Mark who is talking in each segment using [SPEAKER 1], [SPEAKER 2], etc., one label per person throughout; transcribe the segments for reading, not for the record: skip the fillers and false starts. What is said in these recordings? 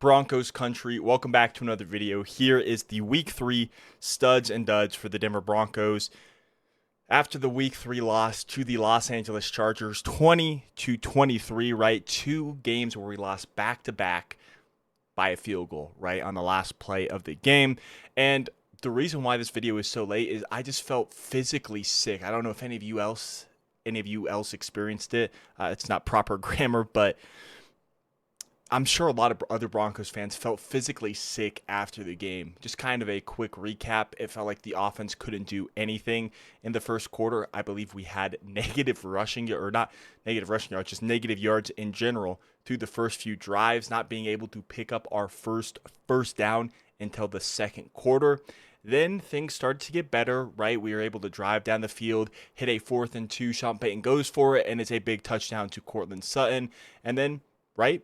[SPEAKER 1] Broncos country, welcome back to another video. Here is the week 3 studs and duds for the Denver Broncos after the week 3 loss to the Los Angeles Chargers, 20-23, right? Two games where we lost back-to-back by a field goal, right, on the last play of the game. And the reason why this video is so late is I just felt physically sick. I don't know if any of you else experienced it. It's not proper grammar, but I'm sure a lot of other Broncos fans felt physically sick after the game. Just kind of a quick recap. It felt like the offense couldn't do anything in the first quarter. I believe we had negative rushing, or not negative rushing yards, just negative yards in general through the first few drives, not being able to pick up our first down until the second quarter. Then things started to get better, right? We were able to drive down the field, hit a 4th and 2. Sean Payton goes for it, and it's a big touchdown to Courtland Sutton. And then, right,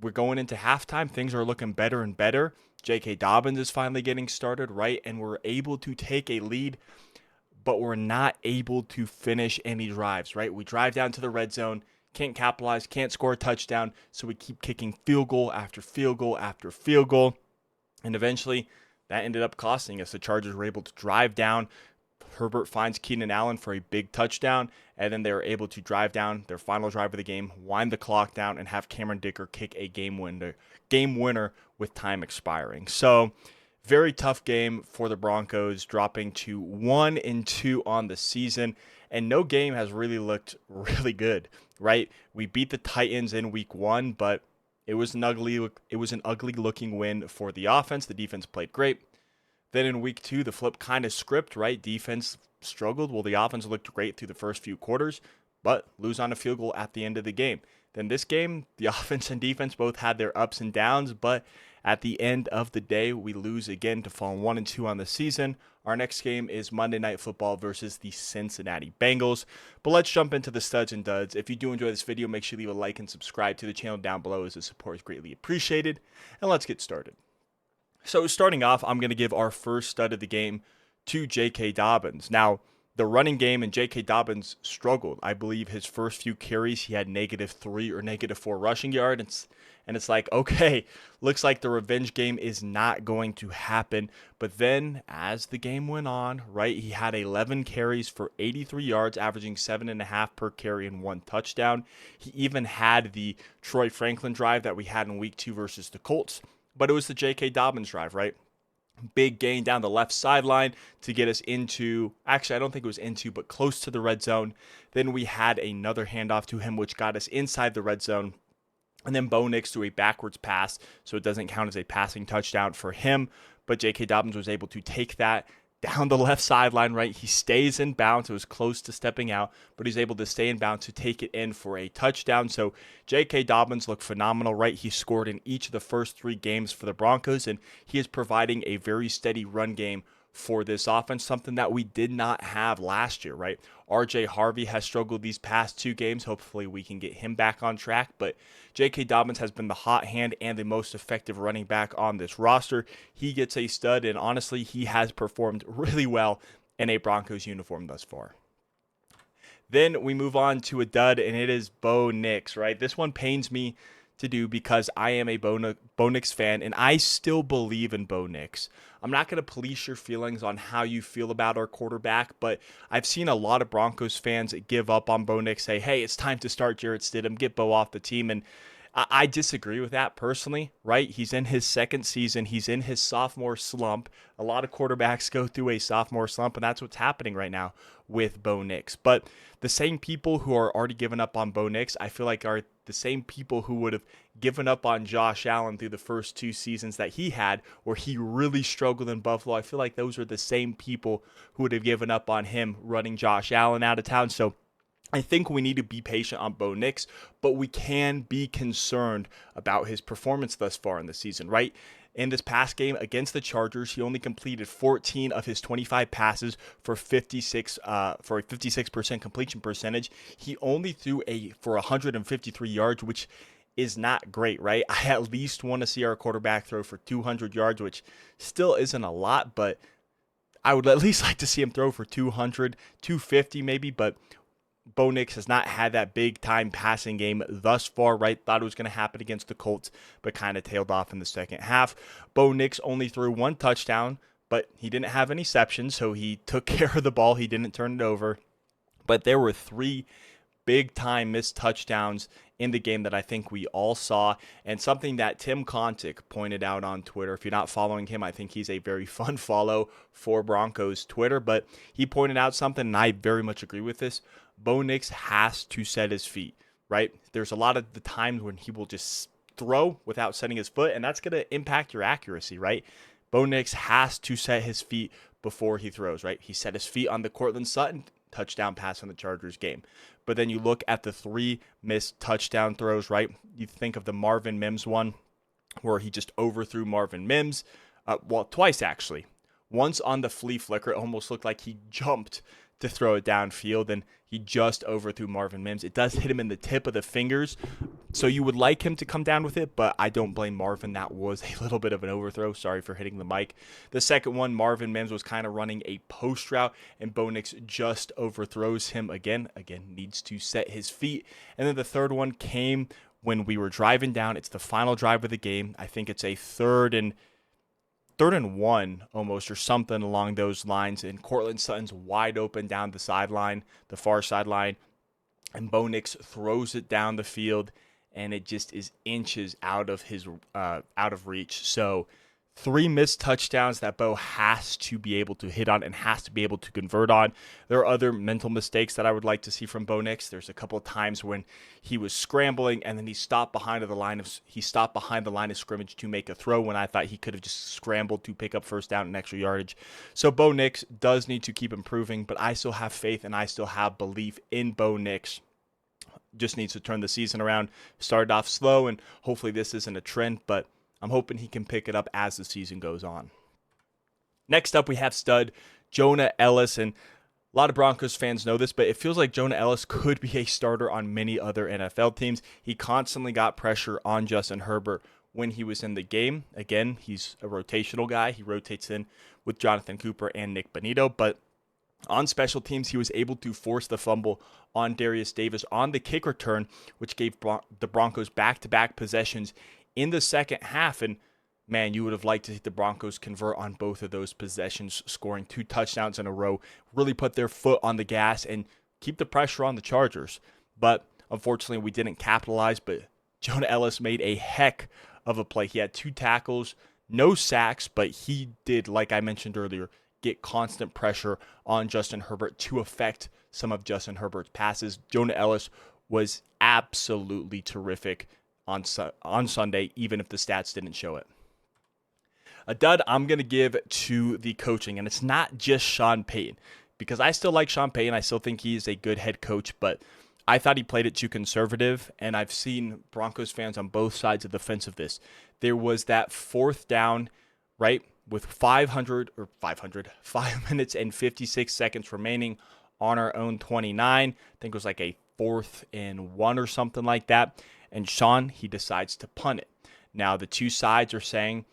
[SPEAKER 1] we're going into halftime. Things are looking better and better. J.K. Dobbins is finally getting started, right? And we're able to take a lead, but we're not able to finish any drives, right? We drive down to the red zone, can't capitalize, can't score a touchdown, so we keep kicking field goal after field goal after field goal. And eventually, that ended up costing us. The Chargers were able to drive down. Herbert finds Keenan Allen for a big touchdown, and then they were able to drive down their final drive of the game, wind the clock down, and have Cameron Dicker kick a game winner with time expiring. So, very tough game for the Broncos, dropping to 1-2 on the season, and no game has really looked really good, right? We beat the Titans in week 1, but it was an ugly looking win for the offense. The defense played great. Then in week 2, the flip kind of script, right? Defense struggled. Well, the offense looked great through the first few quarters, but lose on a field goal at the end of the game. Then this game, the offense and defense both had their ups and downs, but at the end of the day, we lose again to fall 1-2 on the season. Our next game is Monday Night Football versus the Cincinnati Bengals. But let's jump into the studs and duds. If you do enjoy this video, make sure you leave a like and subscribe to the channel down below, as the support is greatly appreciated. And let's get started. So starting off, I'm going to give our first stud of the game to J.K. Dobbins. Now, the running game and J.K. Dobbins struggled. I believe his first few carries, he had -3 or -4 rushing yards. And it's like, okay, looks like the revenge game is not going to happen. But then as the game went on, right, he had 11 carries for 83 yards, averaging 7.5 per carry and 1 touchdown. He even had the Troy Franklin drive that we had in week 2 versus the Colts. But it was the J.K. Dobbins drive, right? Big gain down the left sideline to get us into, actually, I don't think it was into, but close to the red zone. Then we had another handoff to him, which got us inside the red zone. And then Bo Nix threw a backwards pass, so it doesn't count as a passing touchdown for him. But J.K. Dobbins was able to take that down the left sideline, right? He stays in bounds. It was close to stepping out, but he's able to stay in bounds to take it in for a touchdown. So J.K. Dobbins looked phenomenal, right? He scored in each of the first 3 games for the Broncos, and he is providing a very steady run game for this offense, something that we did not have last year, right? RJ Harvey has struggled these past 2 games. Hopefully we can get him back on track, but J.K. Dobbins has been the hot hand and the most effective running back on this roster. He gets a stud, and honestly, he has performed really well in a Broncos uniform thus far. Then we move on to a dud, and it is Bo Nix, right? This one pains me to do because I am a Bo Nix fan, and I still believe in Bo Nix. I'm not going to police your feelings on how you feel about our quarterback, but I've seen a lot of Broncos fans give up on Bo Nix, say, hey, it's time to start Jarrett Stidham, get Bo off the team, and I disagree with that personally, right? He's in his second season. He's in his sophomore slump. A lot of quarterbacks go through a sophomore slump, and that's what's happening right now with Bo Nix. But the same people who are already giving up on Bo Nix, I feel like are the same people who would have given up on Josh Allen through the first 2 seasons that he had, where he really struggled in Buffalo. I feel like those are the same people who would have given up on him running Josh Allen out of town. So I think we need to be patient on Bo Nix, but we can be concerned about his performance thus far in the season, right? In this past game against the Chargers, he only completed 14 of his 25 passes for a 56% completion percentage. He only threw for 153 yards, which is not great, right? I at least want to see our quarterback throw for 200 yards, which still isn't a lot, but I would at least like to see him throw for 200, 250 maybe, but Bo Nix has not had that big-time passing game thus far, right? Thought it was going to happen against the Colts, but kind of tailed off in the second half. Bo Nix only threw 1 touchdown, but he didn't have any interceptions, so he took care of the ball. He didn't turn it over. But there were 3 big-time missed touchdowns in the game that I think we all saw, and something that Tim Kontic pointed out on Twitter. If you're not following him, I think he's a very fun follow for Broncos Twitter, but he pointed out something, and I very much agree with this. Bo Nix has to set his feet, right? There's a lot of the times when he will just throw without setting his foot, and that's going to impact your accuracy, right? Bo Nix has to set his feet before he throws, right? He set his feet on the Courtland Sutton touchdown pass in the Chargers game. But then you look at the 3 missed touchdown throws, right? You think of the Marvin Mims one where he just overthrew Marvin Mims. Twice actually. Once on the flea flicker, it almost looked like he jumped to throw it downfield, and he just overthrew Marvin Mims. It does hit him in the tip of the fingers, so you would like him to come down with it, but I don't blame Marvin. That was a little bit of an overthrow. Sorry for hitting the mic. The second one, Marvin Mims was kind of running a post route, and Bo Nix just overthrows him again. Again, needs to set his feet. And then the third one came when we were driving down. It's the final drive of the game. I think it's a third and 1 almost, or something along those lines, and Courtland Sutton's wide open down the sideline, the far sideline, and Bo Nix throws it down the field, and it just is inches out of reach. So 3 missed touchdowns that Bo has to be able to hit on and has to be able to convert on. There are other mental mistakes that I would like to see from Bo Nix. There's a couple of times when he was scrambling and then he stopped behind the line of scrimmage to make a throw when I thought he could have just scrambled to pick up first down and extra yardage. So Bo Nix does need to keep improving, but I still have faith and I still have belief in Bo Nix. Just needs to turn the season around. Started off slow, and hopefully this isn't a trend, but I'm hoping he can pick it up as the season goes on. Next up, we have stud Jonah Ellis, and a lot of Broncos fans know this, but it feels like Jonah Ellis could be a starter on many other NFL teams. He constantly got pressure on Justin Herbert when he was in the game. Again, he's a rotational guy. He rotates in with Jonathan Cooper and Nick Bonito, but on special teams, he was able to force the fumble on Darius Davis on the kick return, which gave the Broncos back-to-back possessions in the second half. And man, you would have liked to see the Broncos convert on both of those possessions, scoring 2 touchdowns in a row, really put their foot on the gas and keep the pressure on the Chargers. But unfortunately, we didn't capitalize, but Jonah Ellis made a heck of a play. He had 2 tackles, no sacks, but he did, like I mentioned earlier, get constant pressure on Justin Herbert to affect some of Justin Herbert's passes. Jonah Ellis was absolutely terrific on Sunday, even if the stats didn't show it. A dud I'm going to give to the coaching, and it's not just Sean Payton, because I still like Sean Payton. I still think he's a good head coach, but I thought he played it too conservative, and I've seen Broncos fans on both sides of the fence of this. There was that 4th down, right, with 5 minutes and 56 seconds remaining on our own 29. I think it was like a 4th and 1 or something like that. And Sean, he decides to punt it. Now, the 2 sides are saying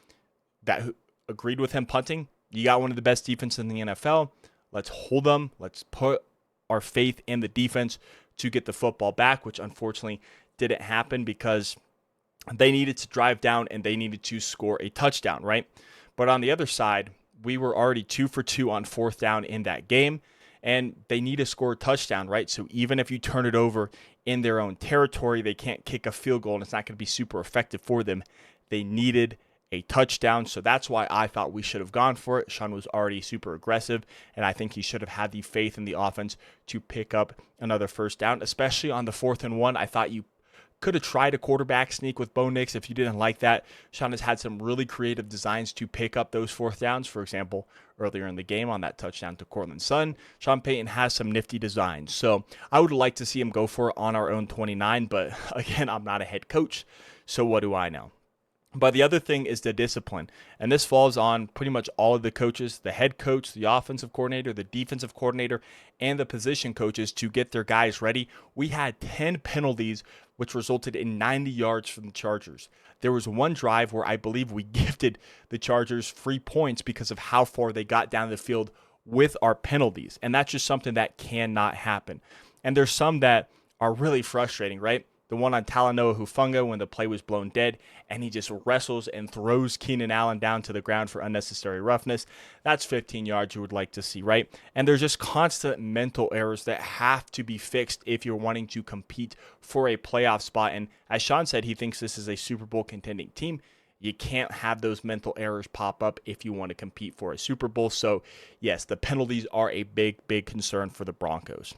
[SPEAKER 1] that agreed with him punting. You got one of the best defenses in the NFL. Let's hold them. Let's put our faith in the defense to get the football back, which unfortunately didn't happen because they needed to drive down and they needed to score a touchdown, right? But on the other side, we were already 2 for 2 on 4th down in that game, and they need to score a touchdown, right? So even if you turn it over in their own territory, they can't kick a field goal, and it's not going to be super effective for them. They needed a touchdown, so that's why I thought we should have gone for it. Sean was already super aggressive, and I think he should have had the faith in the offense to pick up another first down, especially on the 4th and 1. I thought you could have tried a quarterback sneak with Bo Nix if you didn't like that. Sean has had some really creative designs to pick up those 4th downs. For example, earlier in the game on that touchdown to Courtland Sutton, Sean Payton has some nifty designs. So I would like to see him go for it on our own 29, but again, I'm not a head coach, so what do I know? But the other thing is the discipline, and this falls on pretty much all of the coaches, the head coach, the offensive coordinator, the defensive coordinator, and the position coaches to get their guys ready. We had 10 penalties, which resulted in 90 yards from the Chargers. There was one drive where I believe we gifted the Chargers free points because of how far they got down the field with our penalties, and that's just something that cannot happen. And there's some that are really frustrating, right? The one on Talanoa Hufanga when the play was blown dead, and he just wrestles and throws Keenan Allen down to the ground for unnecessary roughness. That's 15 yards you would like to see, right? And there's just constant mental errors that have to be fixed if you're wanting to compete for a playoff spot. And as Sean said, he thinks this is a Super Bowl contending team. You can't have those mental errors pop up if you want to compete for a Super Bowl. So, yes, the penalties are a big, big concern for the Broncos.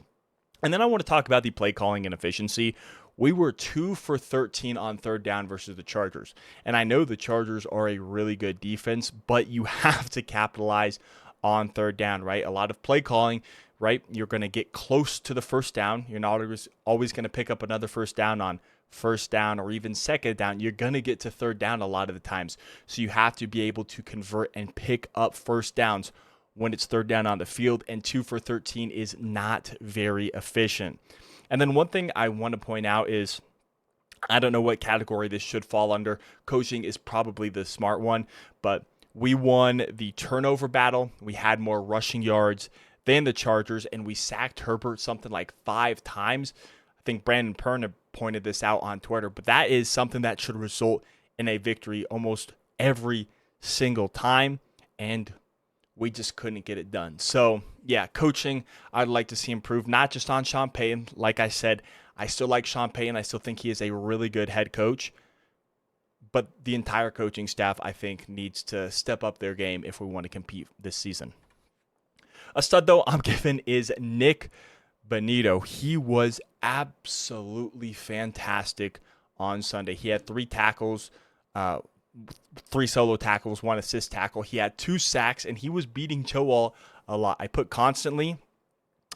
[SPEAKER 1] And then I want to talk about the play calling and efficiency. We were 2 for 13 on third down versus the Chargers. And I know the Chargers are a really good defense, but you have to capitalize on third down, right? A lot of play calling, right? You're going to get close to the first down. You're not always going to pick up another first down on first down or even second down. You're going to get to third down a lot of the times. So you have to be able to convert and pick up first downs when it's third down on the field, and 2 for 13 is not very efficient. And then one thing I want to point out is, I don't know what category this should fall under. Coaching is probably the smart one, but we won the turnover battle. We had more rushing yards than the Chargers, and we sacked Herbert something like 5 times. I think Brandon Perna pointed this out on Twitter, but that is something that should result in a victory almost every single time, and we just couldn't get it done. So, yeah, coaching, I'd like to see improve, not just on Sean Payton. Like I said, I still like Sean Payton. I still think he is a really good head coach. But the entire coaching staff, I think, needs to step up their game if we want to compete this season. A stud, though, I'm giving is Nick Benito. He was absolutely fantastic on Sunday. He had 3 tackles, 3 solo tackles, 1 assist tackle. He had 2 sacks, and he was beating Joe Alt a lot. I put constantly,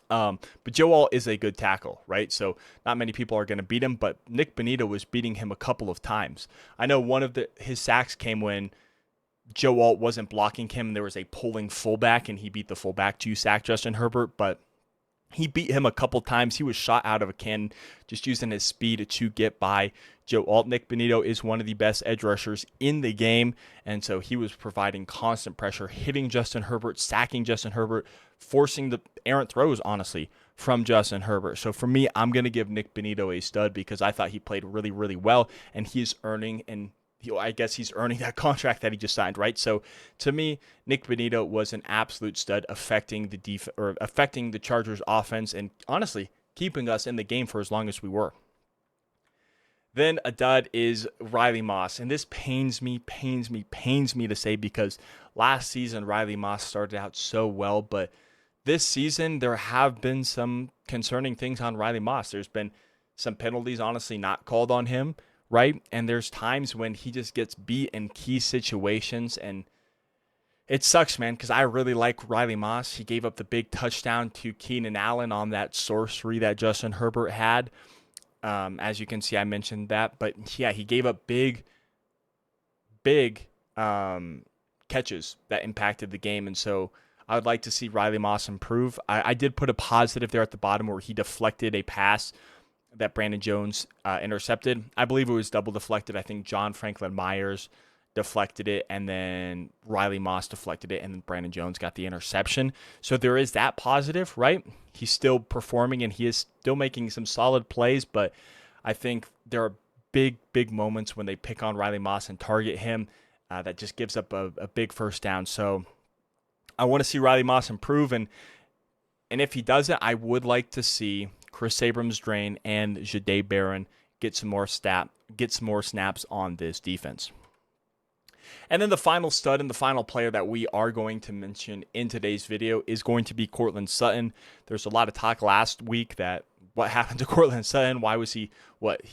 [SPEAKER 1] but Joe Alt is a good tackle, right? So not many people are going to beat him, but Nick Benito was beating him a couple of times. I know one of his sacks came when Joe Alt wasn't blocking him. There was a pulling fullback, and he beat the fullback to sack Justin Herbert, but he beat him a couple times. He was shot out of a cannon, just using his speed to get by Joe Alt. Nick Benito is one of the best edge rushers in the game, and so he was providing constant pressure, hitting Justin Herbert, sacking Justin Herbert, forcing the errant throws, honestly, from Justin Herbert. So for me, I'm going to give Nick Benito a stud because I thought he played really, really well, and he's earning I guess he's earning that contract that he just signed, right? So to me, Nick Benito was an absolute stud, affecting the Chargers offense and honestly keeping us in the game for as long as we were. Then a dud is Riley Moss, and this pains me to say because last season Riley Moss started out so well, but this season there have been some concerning things on Riley Moss. There's been some penalties honestly not called on him, right? And there's times when he just gets beat in key situations, and it sucks, man, because I really like Riley Moss. He gave up the big touchdown to Keenan Allen on that sorcery that Justin Herbert had. As you can see, I mentioned that. But, yeah, he gave up big catches that impacted the game. And so I would like to see Riley Moss improve. I did put a positive there at the bottom where he deflected a pass that Brandon Jones intercepted. I believe it was double deflected. I think John Franklin Myers deflected it, and then Riley Moss deflected it, and then Brandon Jones got the interception. So there is that positive, right? He's still performing, and he is still making some solid plays, but I think there are big moments when they pick on Riley Moss and target him that just gives up a big first down. So I want to see Riley Moss improve, and if he doesn't, I would like to see Chris Abrams-Drain and Jahdae Barron get some more snaps on this defense. And then the final stud and the final player that we are going to mention in today's video is going to be Courtland Sutton. There's a lot of talk last week that what happened to Courtland Sutton? Why was he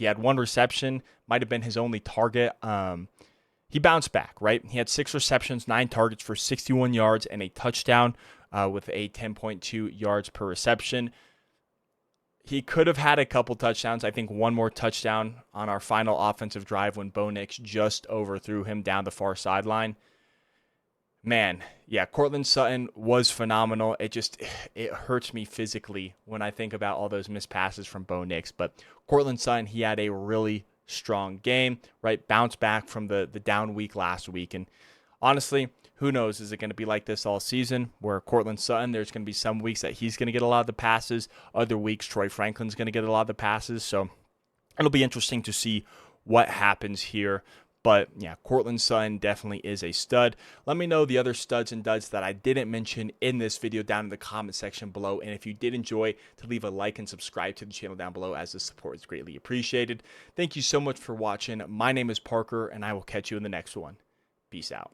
[SPEAKER 1] had 1 reception, might have been his only target. He bounced back, right? He had 6 receptions, 9 targets for 61 yards and a touchdown with a 10.2 yards per reception. He could have had a couple touchdowns. I think 1 more touchdown on our final offensive drive when Bo Nix just overthrew him down the far sideline. Man, yeah, Courtland Sutton was phenomenal. It hurts me physically when I think about all those missed passes from Bo Nix. But Courtland Sutton, he had a really strong game, right? Bounced back from the down week last week. And honestly, who knows? Is it going to be like this all season where Cortland Sutton, there's going to be some weeks that he's going to get a lot of the passes, other weeks Troy Franklin's going to get a lot of the passes. So it'll be interesting to see what happens here. But yeah, Cortland Sutton definitely is a stud. Let me know the other studs and duds that I didn't mention in this video down in the comment section below. And if you did enjoy, to leave a like and subscribe to the channel down below, as the support is greatly appreciated. Thank you so much for watching. My name is Parker, and I will catch you in the next one. Peace out.